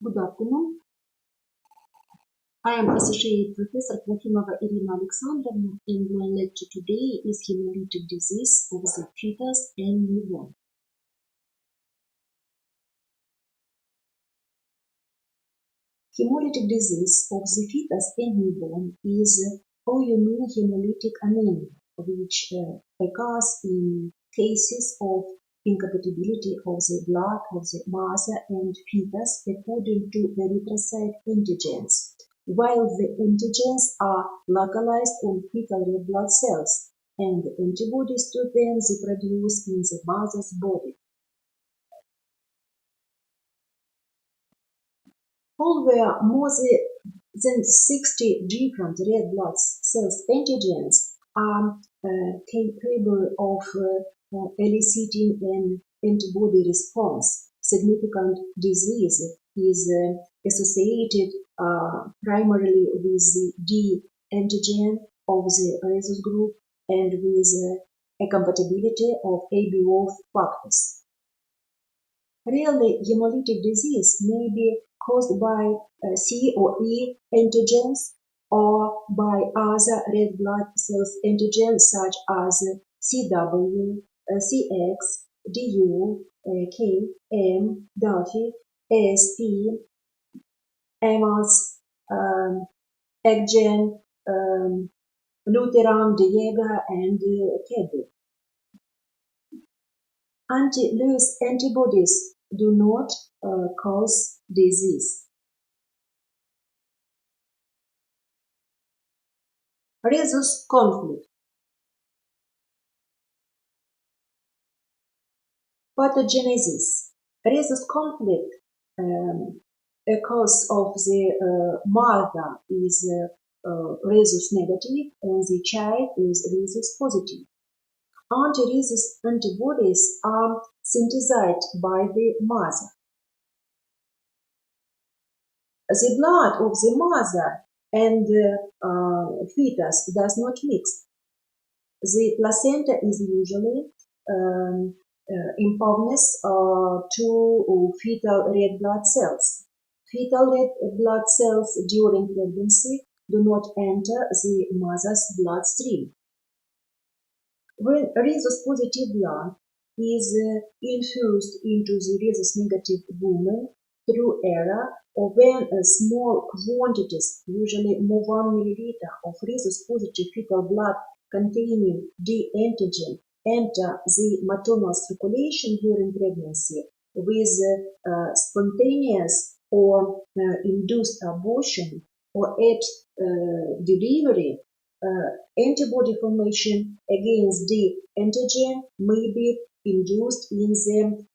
Good afternoon. I am Associate Professor Trofimova Irina Alexandrovna, and my lecture today is hemolytic disease of the fetus and newborn. Hemolytic disease of the fetus and newborn is autoimmune hemolytic anemia, which occurs in cases of incompatibility of the blood of the mother and fetus according to erythrocyte antigens, while the antigens are localized on fetal red blood cells and antibodies to them they produce in the mother's body. Although more than 60 different red blood cells antigens are capable of eliciting an antibody response, significant disease is associated primarily with the D antigen of the rhesus group and with a compatibility of ABO factors. Really, hemolytic disease may be caused by C or E antigens or by other red blood cells antigens such as CW, CX, DU, K, M, Duffy, ASP, AMAS, EGGEN, Lutheran, Diega, and Keddy. Anti-Lewis antibodies do not cause disease. Rhesus conflict. Pathogenesis. Rhesus conflict, a cause of the mother is rhesus negative and the child is rhesus positive. Anti-rhesus antibodies are synthesized by the mother. The blood of the mother and fetus does not mix. The placenta is usually impervious to fetal red blood cells. Fetal red blood cells during pregnancy do not enter the mother's bloodstream. When rhesus-positive blood is infused into the rhesus-negative woman through error, or when small quantities, usually more 1 milliliter of rhesus-positive fetal blood containing D antigen, enter the maternal circulation during pregnancy with spontaneous or induced abortion or at delivery, antibody formation against D antigen may be induced in the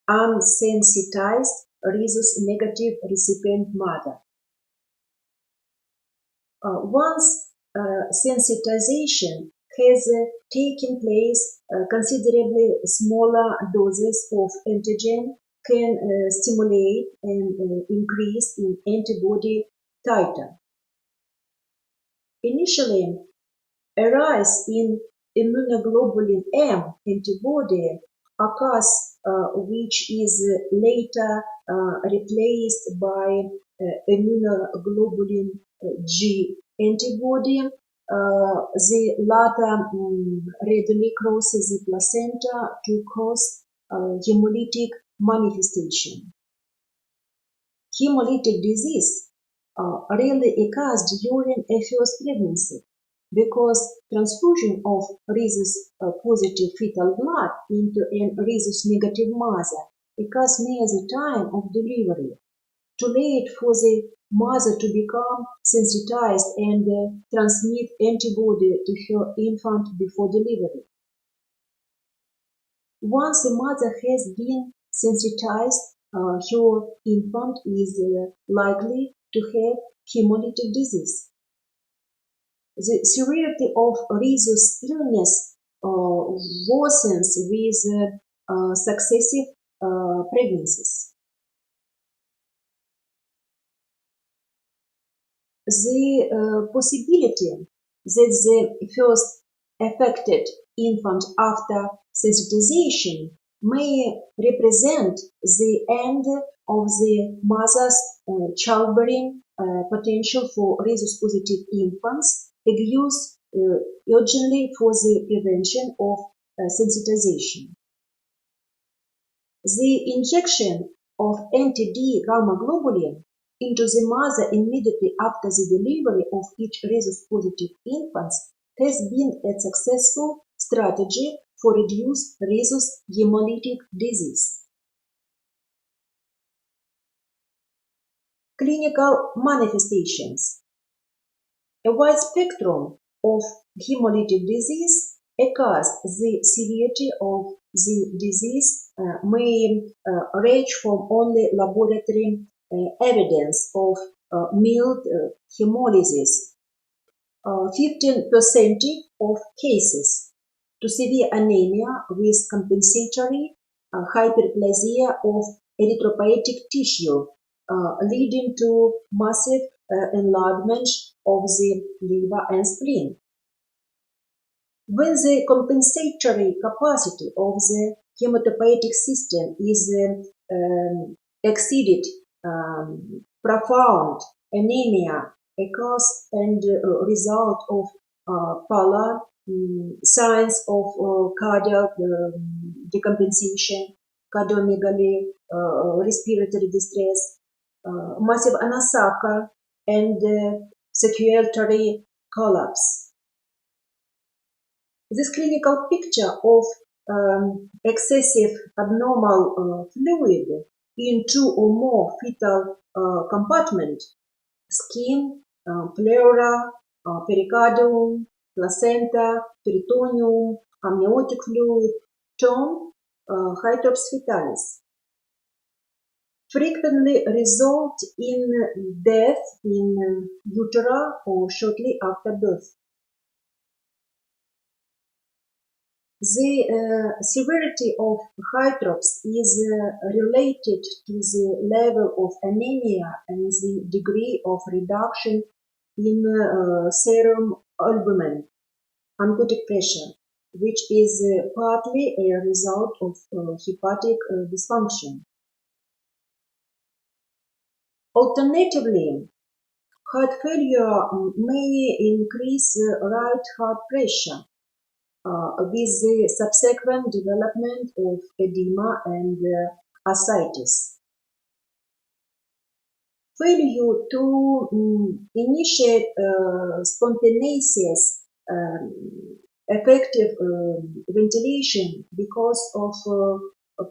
unsensitized rhesus-negative recipient mother. Once sensitization has taken place, considerably smaller doses of antigen can stimulate an increase in antibody titer. Initially, a rise in immunoglobulin M antibody occurs, which is later replaced by immunoglobulin G antibody. The latter readily crosses the placenta to cause hemolytic manifestation. Hemolytic disease rarely occurs during a first pregnancy because transfusion of rhesus-positive fetal blood into a rhesus-negative mother occurs near the time of delivery, too late for the mother to become sensitized and transmit antibody to her infant before delivery. Once the mother has been sensitized, her infant is likely to have hemolytic disease. The severity of rhesus illness worsens with successive pregnancies. The possibility that the first affected infant after sensitization may represent the end of the mother's childbearing potential for rhesus-positive infants, used urgently for the prevention of sensitization. The injection of anti-D gamma globulin into the mother immediately after the delivery of each rhesus-positive infant has been a successful strategy for reduced rhesus hemolytic disease. Clinical manifestations. A wide spectrum of hemolytic disease occurs. The severity of the disease may range from only laboratory evidence of mild hemolysis, 15% of cases, to severe anemia with compensatory hyperplasia of erythropoietic tissue, leading to massive enlargement of the liver and spleen. When the compensatory capacity of the hematopoietic system is exceeded, profound anemia occurs and result of pallor, signs of cardiac decompensation, cardiomegaly, respiratory distress, massive anasarca, and circulatory collapse. This clinical picture of excessive abnormal fluid in two or more fetal compartments, skin, pleura, pericardium, placenta, peritoneum, amniotic fluid, term hydrops fetalis, frequently result in death in utero or shortly after birth. The severity of hydrops is related to the level of anemia and the degree of reduction in serum albumin, amniotic pressure, which is partly a result of hepatic dysfunction. Alternatively, heart failure may increase right heart pressure, with the subsequent development of edema and ascites. Failure to initiate spontaneous effective ventilation because of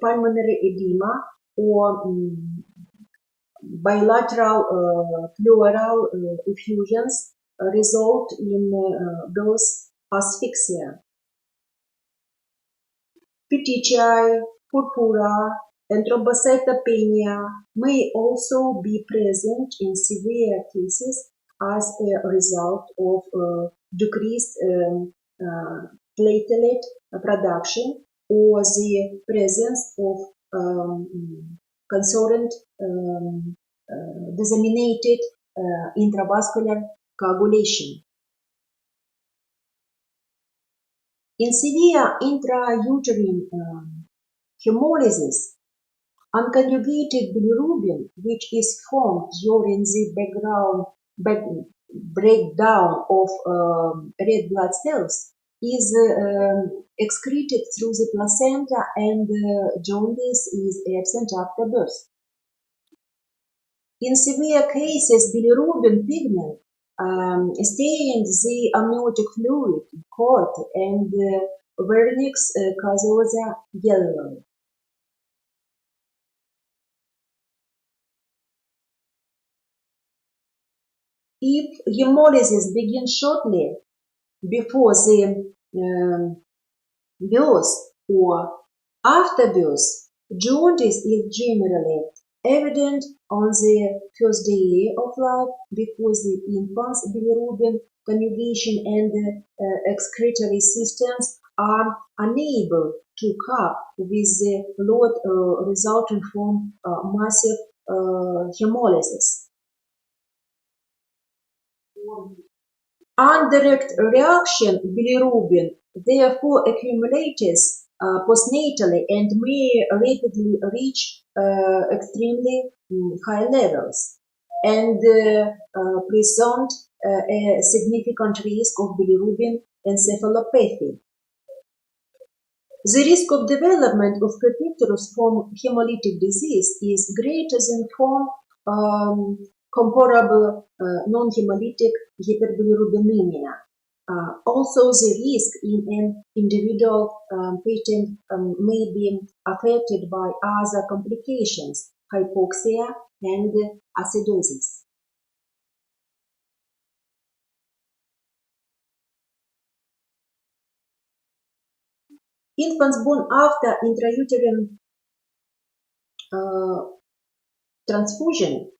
pulmonary edema or bilateral pleural effusions result in birth asphyxia. Petechiae, purpura, and thrombocytopenia may also be present in severe cases as a result of decreased platelet production or the presence of concurrent disseminated intravascular coagulation. In severe intrauterine hemolysis, unconjugated bilirubin, which is formed during the breakdown of red blood cells, is excreted through the placenta and jaundice is absent after birth. In severe cases, bilirubin pigment stains the amniotic fluid, coat, and vernix caseosa yellow. If hemolysis begins shortly before the birth or after birth, jaundice is generally evident on the first day of life because the infant's bilirubin conjugation and excretory systems are unable to cope with the load resulting from massive hemolysis. Undirect reaction bilirubin therefore accumulates postnatally and may rapidly reach extremely high levels and present a significant risk of bilirubin encephalopathy. The risk of development of FETUS from hemolytic disease is greater than from comparable non-hemolytic hyperbilirubinemia. Also, the risk in an individual patient may be affected by other complications, hypoxia and acidosis. Infants born after intrauterine transfusion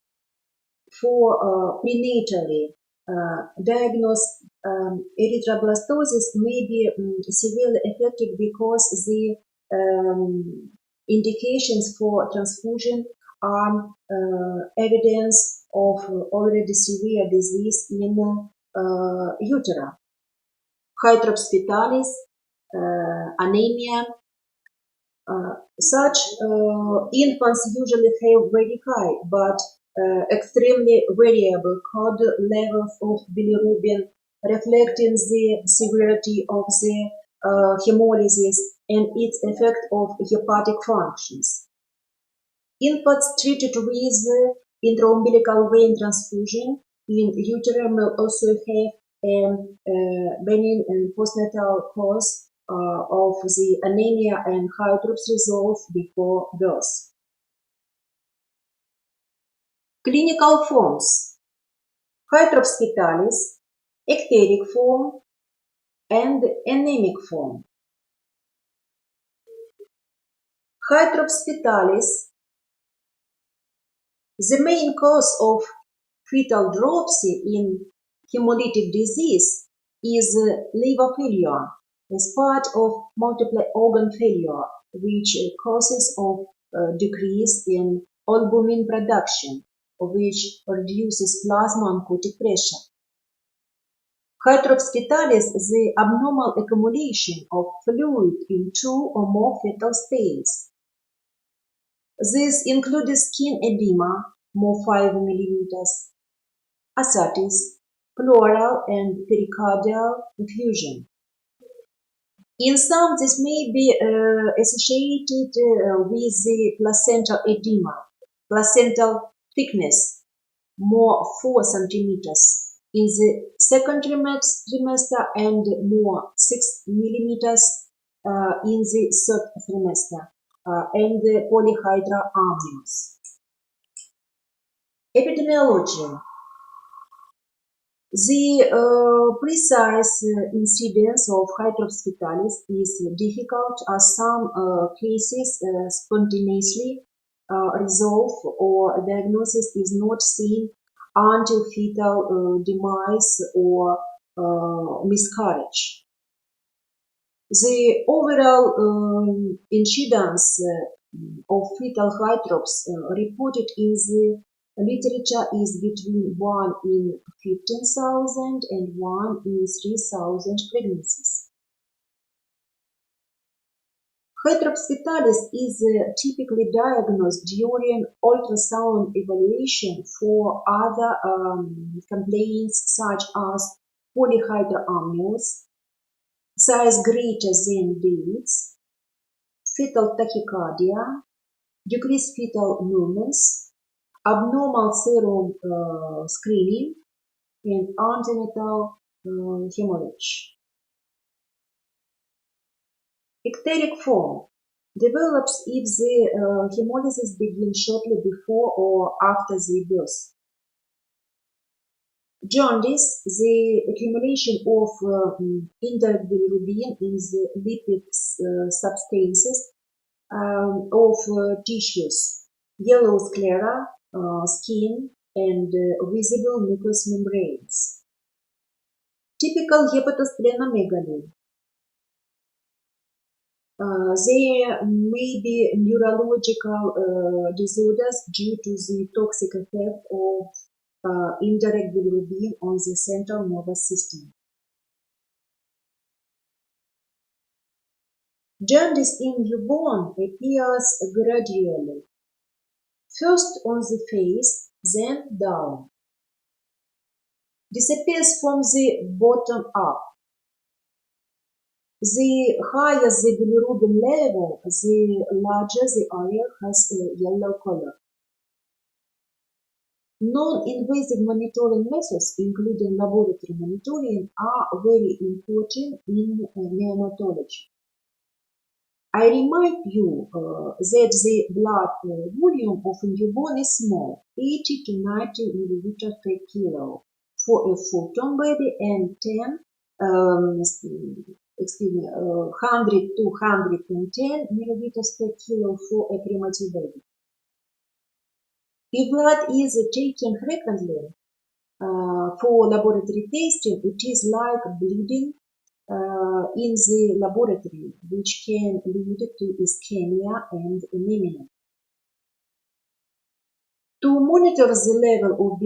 for prenatally diagnosed erythroblastosis may be severely affected because the indications for transfusion are evidence of already severe disease in utero, hydrops fetalis, anemia. Such infants usually have very high but extremely variable cord levels of bilirubin, reflecting the severity of the hemolysis and its effect of hepatic functions. Infants treated with intraumbilical vein transfusion in utero may also have a benign postnatal cause of the anemia and hydrops resolve before birth. Clinical forms: hydrops fetalis, ecteric form, and anemic form. Hydrops fetalis. The main cause of fetal dropsy in hemolytic disease is liver failure as part of multiple organ failure, which causes of decrease in albumin production, which reduces plasma oncotic pressure. Hydrops fetalis is the abnormal accumulation of fluid in two or more fetal stains. This includes skin edema, more 5 mm, ascites, pleural and pericardial effusion. In some, this may be associated with the placental edema, placental thickness, more 4 centimeters in the second trimester and more 6 millimeters in the third trimester, and the polyhydra amnios. Epidemiology. The precise incidence of hydrops fetalis is difficult as some cases spontaneously resolve or diagnosis is not seen until fetal demise or miscarriage. The overall incidence of fetal hydrops reported in the literature is between 1 in 15,000 and 1 in 3,000 pregnancies. Hydrops fetalis is typically diagnosed during ultrasound evaluation for other complaints such as polyhydra amnios, size greater than dates, fetal tachycardia, decreased fetal movements, abnormal serum screening, and antenatal hemorrhage. Ecteric form develops if the hemolysis begins shortly before or after the birth. Jaundice, the accumulation of indirect bilirubin in the lipid substances of tissues, yellow sclera, skin, and visible mucous membranes. Typical hepatosplenomegaly. There may be neurological disorders due to the toxic effect of indirect bilirubin on the central nervous system. Jaundice in newborn appears gradually, first on the face, then down. Disappears from the bottom up. The higher the bilirubin level, the larger the area has a yellow color. Non-invasive monitoring methods, including laboratory monitoring, are very important in neonatology. I remind you that the blood volume of a newborn is small, 80 to 90 milliliters per kilo for a full-term baby and 100 to 110 milliliters per kilo for a premature baby. If blood is taken frequently for laboratory testing, it is like bleeding in the laboratory, which can lead to ischemia and anemia. To monitor the level of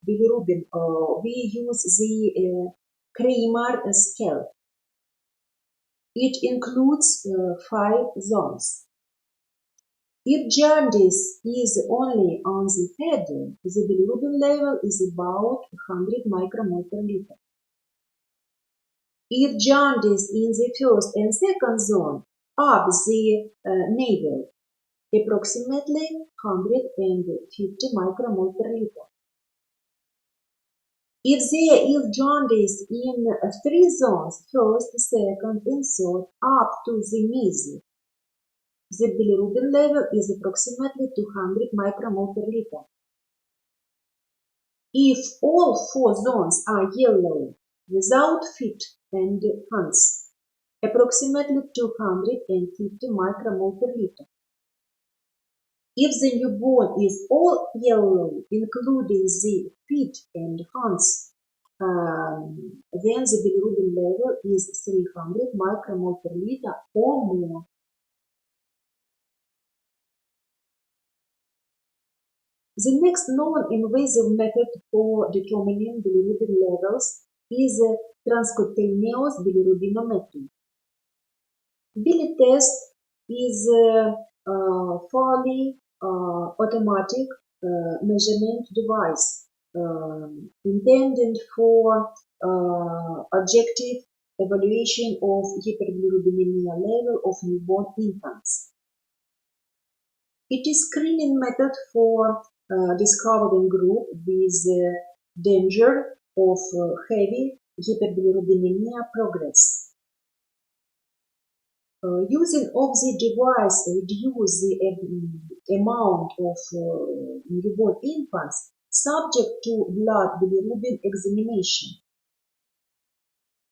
bilirubin, we use the Kramer scale. It includes 5 zones. If jaundice is only on the head, the bilirubin level is about 100 micromole per liter. If jaundice in the first and second zone, up the navel, approximately 150 micromole per liter. If there is jaundice in 3 zones, first, second, and third, up to the midsection, the bilirubin level is approximately 200 micromole per liter. If all 4 zones are yellow, without feet and hands, approximately 250 micromole per liter. If the newborn is all yellow, including the feet and hands, then the bilirubin level is 300 micromole per liter or more. The next non-invasive method for determining bilirubin levels is transcutaneous bilirubinometry. Bili test is a fully automatic measurement device intended for objective evaluation of hyperbilirubinemia level of newborn infants. It is screening method for discovering group with danger of heavy hyperbilirubinemia progress. Using of the device reduce the amount of newborn infants subject to blood bilirubin examination.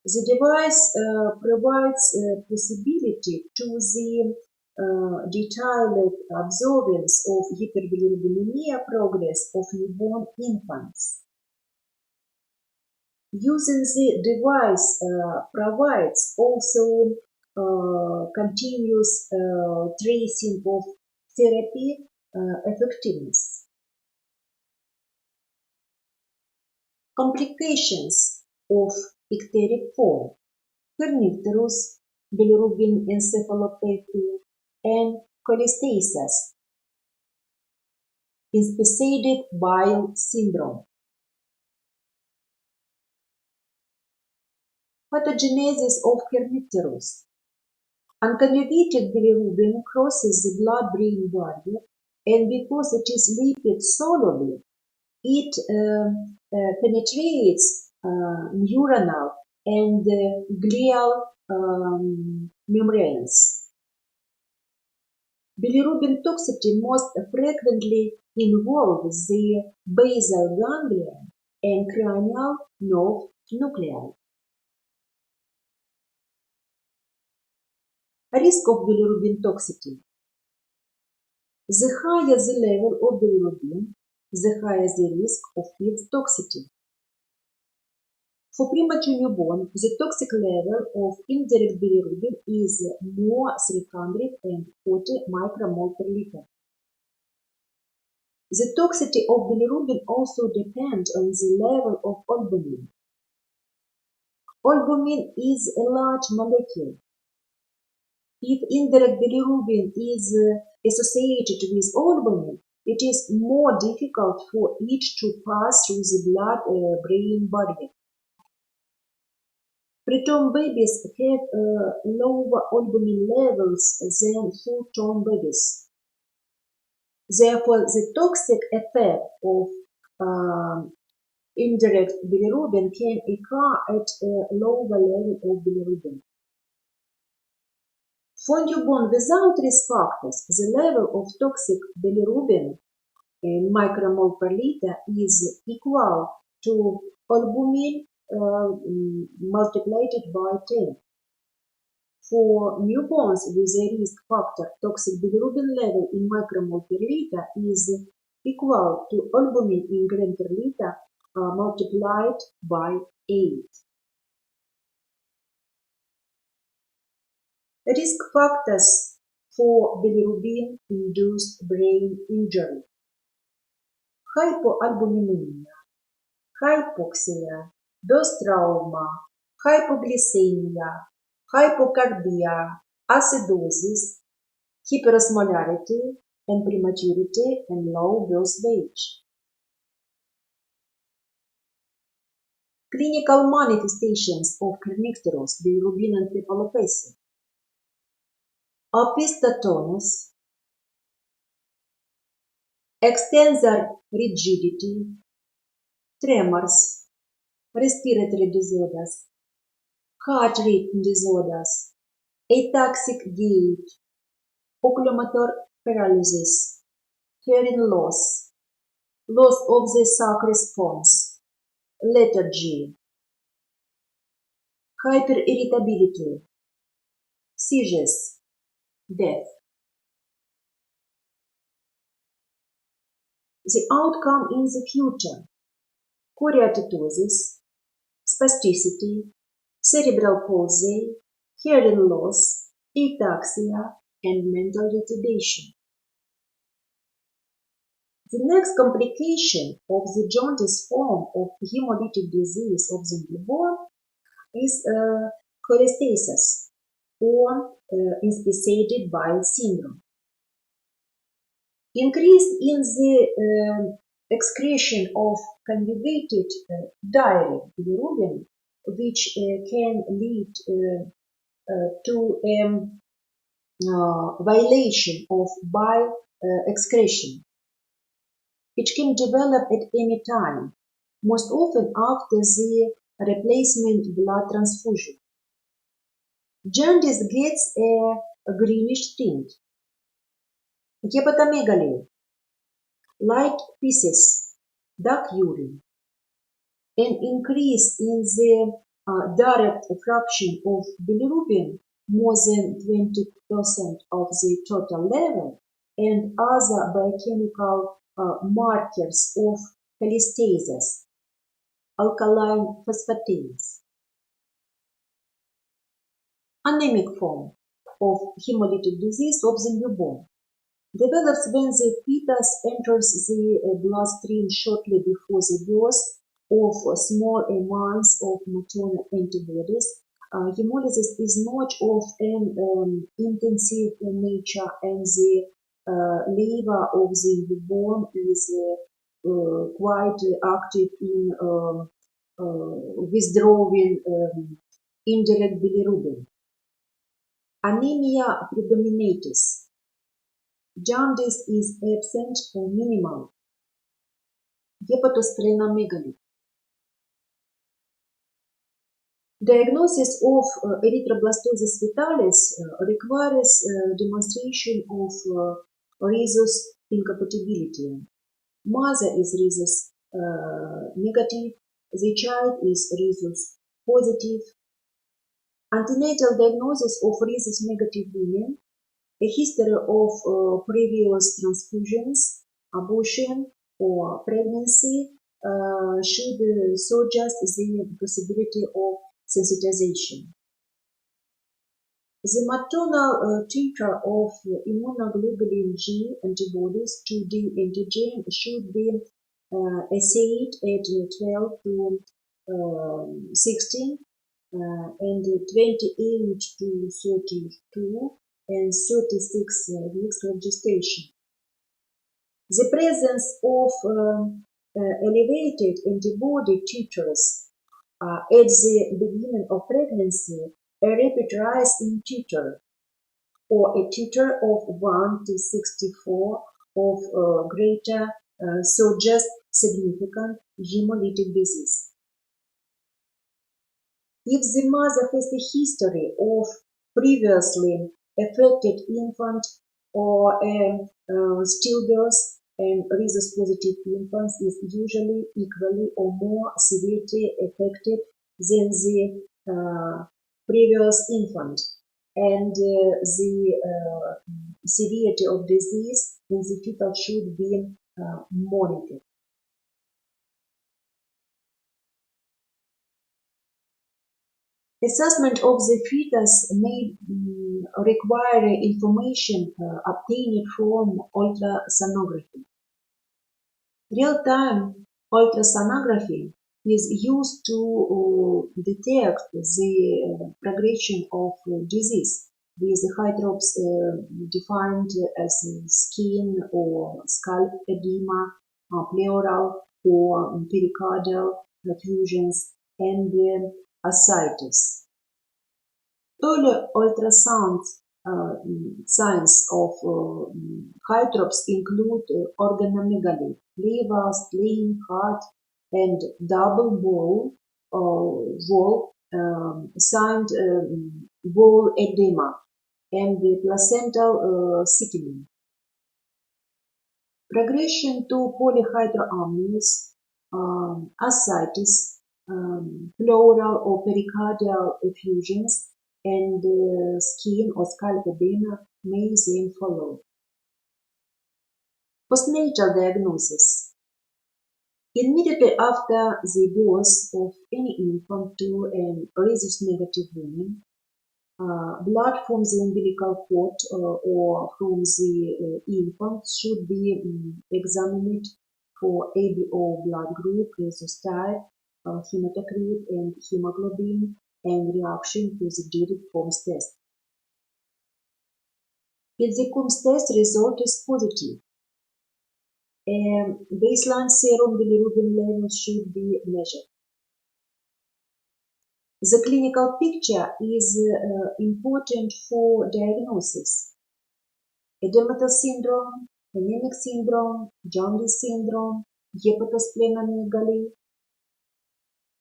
The device provides possibility to the detailed observance of hyperbilirubinemia progress of newborn infants. Using the device provides also continuous tracing of therapy effectiveness. Complications of icteric form, kernicterus, bilirubin encephalopathy, and cholestasis, inspissated bile syndrome. Pathogenesis of kernicterus. Unconjugated bilirubin crosses the blood-brain barrier, and because it is lipid-soluble, it penetrates neuronal and glial membranes. Bilirubin toxicity most frequently involves the basal ganglia and cranial nerve nuclei. Risk of bilirubin toxicity. The higher the level of bilirubin, the higher the risk of its toxicity. For premature newborn, the toxic level of indirect bilirubin is more 340 micromole per liter. The toxicity of bilirubin also depends on the level of albumin. Albumin is a large molecule. If indirect bilirubin is associated with albumin, it is more difficult for it to pass through the blood-brain barrier. Preterm babies have lower albumin levels than full-term babies. Therefore, the toxic effect of indirect bilirubin can occur at a lower level of bilirubin. For newborn without risk factors, the level of toxic bilirubin in micromole per liter is equal to albumin multiplied by 10. For newborns with a risk factor, toxic bilirubin level in micromole per liter is equal to albumin in gram per liter multiplied by 8. Risk factors for bilirubin-induced brain injury: hypoalbuminemia, hypoxia, birth trauma, hypoglycemia, hypocardia, acidosis, hyperosmolarity, and prematurity and low birth weight. Clinical manifestations of kernicterus, bilirubin encephalopathy: opisthotonus, extensor rigidity, tremors, respiratory disorders, heart rate disorders, ataxic gait, oculomotor paralysis, hearing loss, loss of the suck response, lethargy, hyperirritability, seizures, death. The outcome in the future: choriatosis, spasticity, cerebral palsy, hearing loss, ataxia, and mental retardation. The next complication of the jaundice form of hemolytic disease of the newborn is cholestasis or inspissated bile syndrome. Increase in the excretion of conjugated direct bilirubin, which can lead to a violation of bile excretion. It can develop at any time, most often after the replacement blood transfusion. Jaundice gets a greenish tint. Hepatomegaly: light feces, dark urine. An increase in the direct fraction of bilirubin, more than 20% of the total level, and other biochemical markers of cholestasis, alkaline phosphatase. Anemic form of hemolytic disease of the newborn develops when the fetus enters the bloodstream shortly before the birth of small amounts of maternal antibodies. Hemolysis is not of an intensive nature, and the liver of the newborn is quite active in withdrawing indirect bilirubin. Anemia predominates. Jaundice is absent or minimal. Hepatosplenomegaly. Diagnosis of erythroblastosis fetalis requires demonstration of rhesus incompatibility. Mother is rhesus negative, the child is rhesus positive. Antenatal diagnosis of rhesus negative women: a history of previous transfusions, abortion, or pregnancy should suggest the possibility of sensitization. The maternal titer of immunoglobulin G antibodies to D antigen should be assayed at 12 to 16 and 28 to 32 and 36 weeks of gestation. The presence of elevated antibody titers at the beginning of pregnancy, a rapid rise in titer, or a titer of 1 to 64 of greater, suggests significant hemolytic disease. If the mother has a history of previously affected infant or stillbirth, and rhesus-positive infants is usually equally or more severely affected than the previous infant, and the severity of disease in the fetal should be monitored. Assessment of the fetus may require information obtained from ultrasonography. Real-time ultrasonography is used to detect the progression of disease with hydrops defined as skin or scalp edema, pleural or pericardial effusions, and ascites. Early ultrasound signs of hydrops include organomegaly, liver, spleen, heart, and double wall signed wall edema, and the placental thickening. Progression to polyhydramnios, ascites, pleural or pericardial effusions, and skin or scalp edema may then follow. Postnatal diagnosis. Immediately after the birth of any infant to an rhesus-negative woman, blood from the umbilical cord or from the infant should be examined for ABO blood group, rhesus type, hematocrit, and hemoglobin, and reaction to the direct Coombs test. If the Coombs test result is positive, baseline serum bilirubin level should be measured. The clinical picture is important for diagnosis. Edematous syndrome, anemic syndrome, jaundice syndrome, hepatosplenomegaly.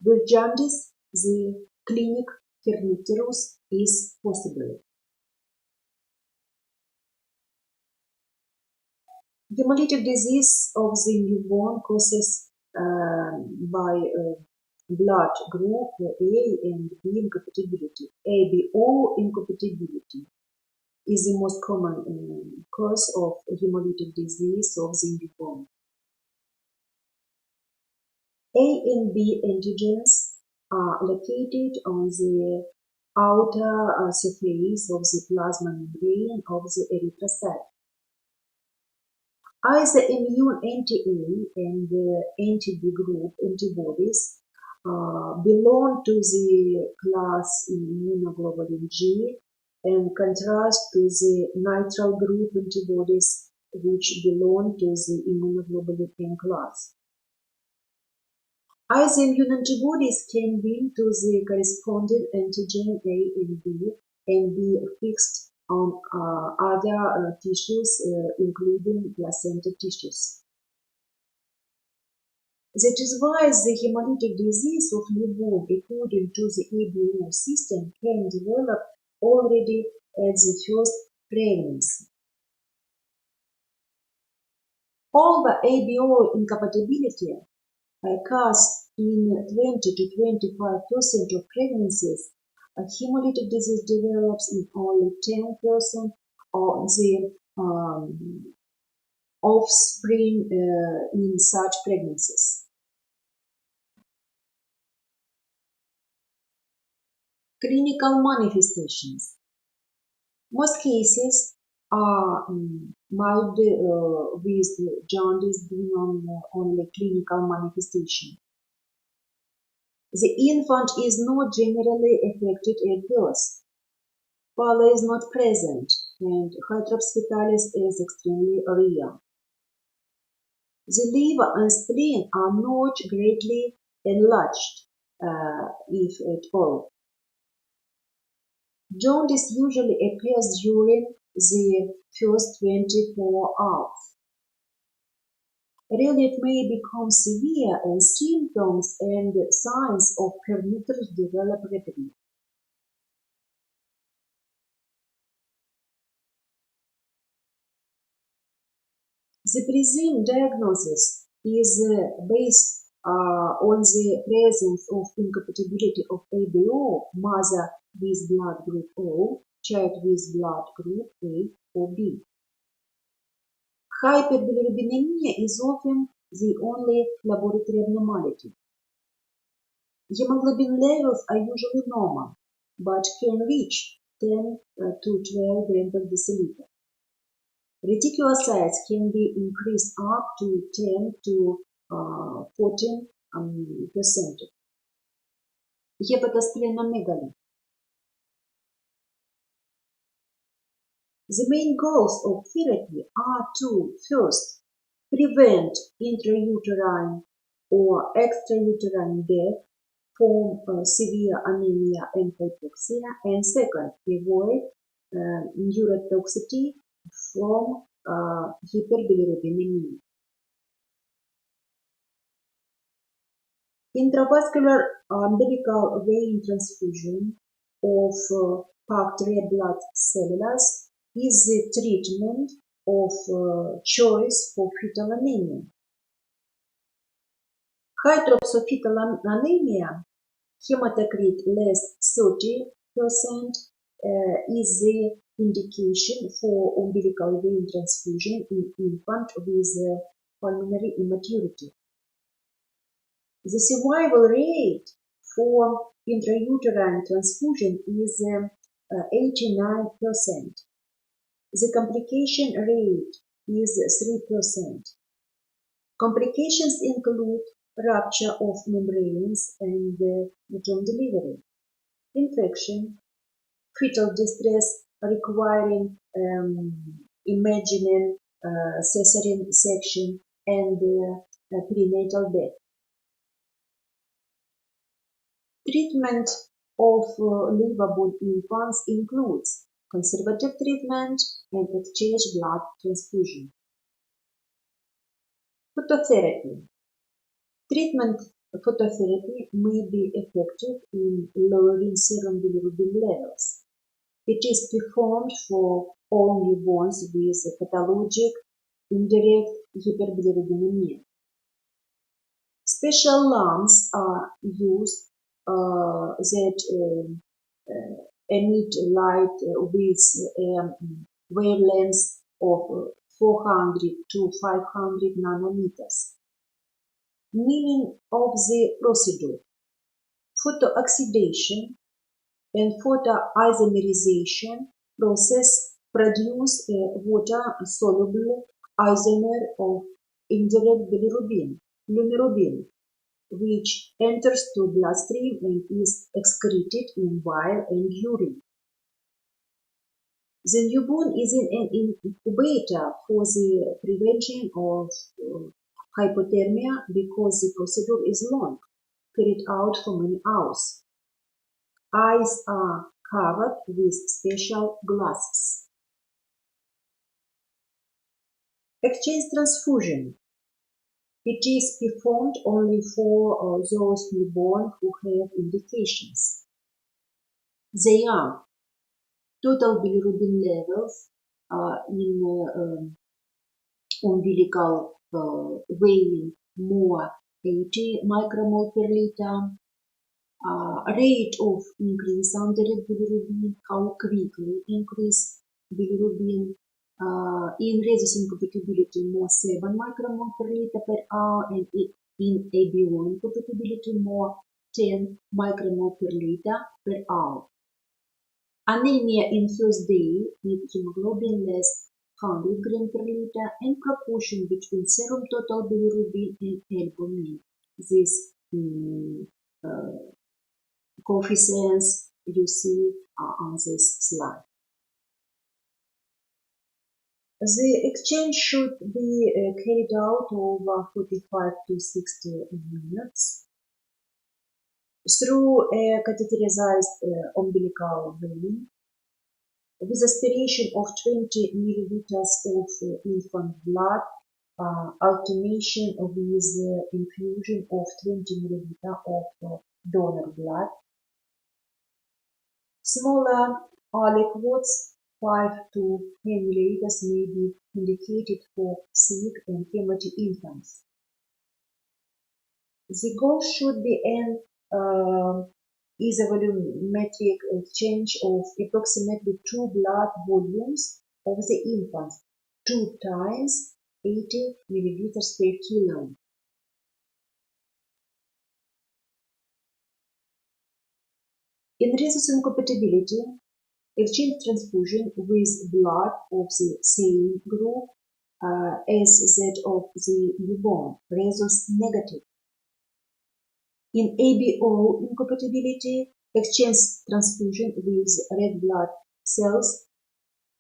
With jaundice, the clinic kernicterus is possible. Hemolytic disease of the newborn causes by blood group A and B incompatibility. ABO incompatibility is the most common cause of hemolytic disease of the newborn. A and B antigens are located on the outer surface of the plasma membrane of the erythrocyte. Either immune anti-A and anti-B group antibodies belong to the class immunoglobulin G, and contrast to the nitrile group antibodies, which belong to the immunoglobulin N class. Either immune antibodies can bind to the corresponding antigen A and be fixed on other tissues, including placenta tissues. That is why the hemolytic disease of newborn, according to the ABO system, can develop already at the first pregnancy. Although ABO incompatibility occurs in 20 to 25% of pregnancies, hemolytic disease develops in only 10% of the offspring in such pregnancies. Clinical manifestations. Most cases are mild with jaundice being only clinical manifestation. The infant is not generally affected at birth. Pallor is not present, and hydrops fetalis is extremely rare. The liver and spleen are not greatly enlarged, if at all. Jaundice usually appears during the first 24 hours. Really, it may become severe and symptoms and signs of kernicterus develop rapidly. The presumed diagnosis is based on the presence of incompatibility of ABO, mother with blood group O, child with blood group A or B. Hyperbilirubinemia is often the only laboratory abnormality. Hemoglobin levels are usually normal, but can reach 10 to 12 grams per deciliter. Reticulocytes can be increased up to 10 to 14%. Hepatosplenomegaly. The main goals of therapy are to, first, prevent intrauterine or extrauterine death from severe anemia and hypoxia, and second, avoid neurotoxicity from hyperbilirubinemia. Intravascular umbilical vein transfusion of packed red blood cells is the treatment of choice for fetal anemia. High drops of fetal anemia, hematocrit less 30%, is the indication for umbilical vein transfusion in infant with pulmonary immaturity. The survival rate for intrauterine transfusion is 89%. The complication rate is 3%. Complications include rupture of membranes and vaginal delivery, infection, fetal distress requiring imagining cesarean section, and perinatal death. Treatment of liver-borne infants includes conservative treatment and exchange blood transfusion. Phototherapy. Treatment phototherapy may be effective in lowering serum bilirubin levels. It is performed for all newborns with pathologic indirect hyperbilirubinemia. Special lamps are used that emit light with a wavelength of 400 to 500 nanometers. Meaning of the procedure: photooxidation and photoisomerization process produce a water-soluble isomer of indirect bilirubin, lumirubin, which enters to bloodstream and is excreted in bile and urine. The newborn is in an incubator for the prevention of hypothermia because the procedure is long, carried out for many hours. Eyes are covered with special glasses. Exchange transfusion. It is performed only for those newborn who have indications. They are total bilirubin levels in umbilical vein more 80 micromole per liter, rate of increase under bilirubin, how quickly increase bilirubin, in rhesus incompatibility more 7 micromole per liter per hour, and in ABO incompatibility more 10 micromole per liter per hour. Anemia in first day with hemoglobin less 100 grams per liter, and proportion between serum total bilirubin and albumin. These coefficients you see on this slide. The exchange should be carried out over 45 to 60 minutes through a catheterized umbilical vein with aspiration of 20 milliliters of infant blood, alternation with infusion of 20 milliliters of donor blood. Smaller aliquots, 5 to 10 milliliters, may be indicated for sick and hemolytic infants. The goal should be an isovolumetric exchange of approximately 2 blood volumes of the infant, 2 times 80 milliliters per kilo. In rhesus incompatibility, exchange transfusion with blood of the same group as that of the newborn, rhesus negative. In ABO incompatibility, exchange transfusion with red blood cells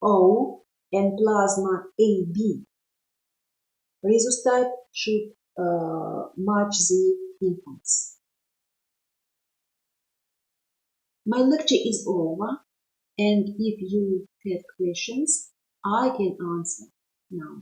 O and plasma AB. Rhesus type should match the infants. My lecture is over, and if you have questions, I can answer now.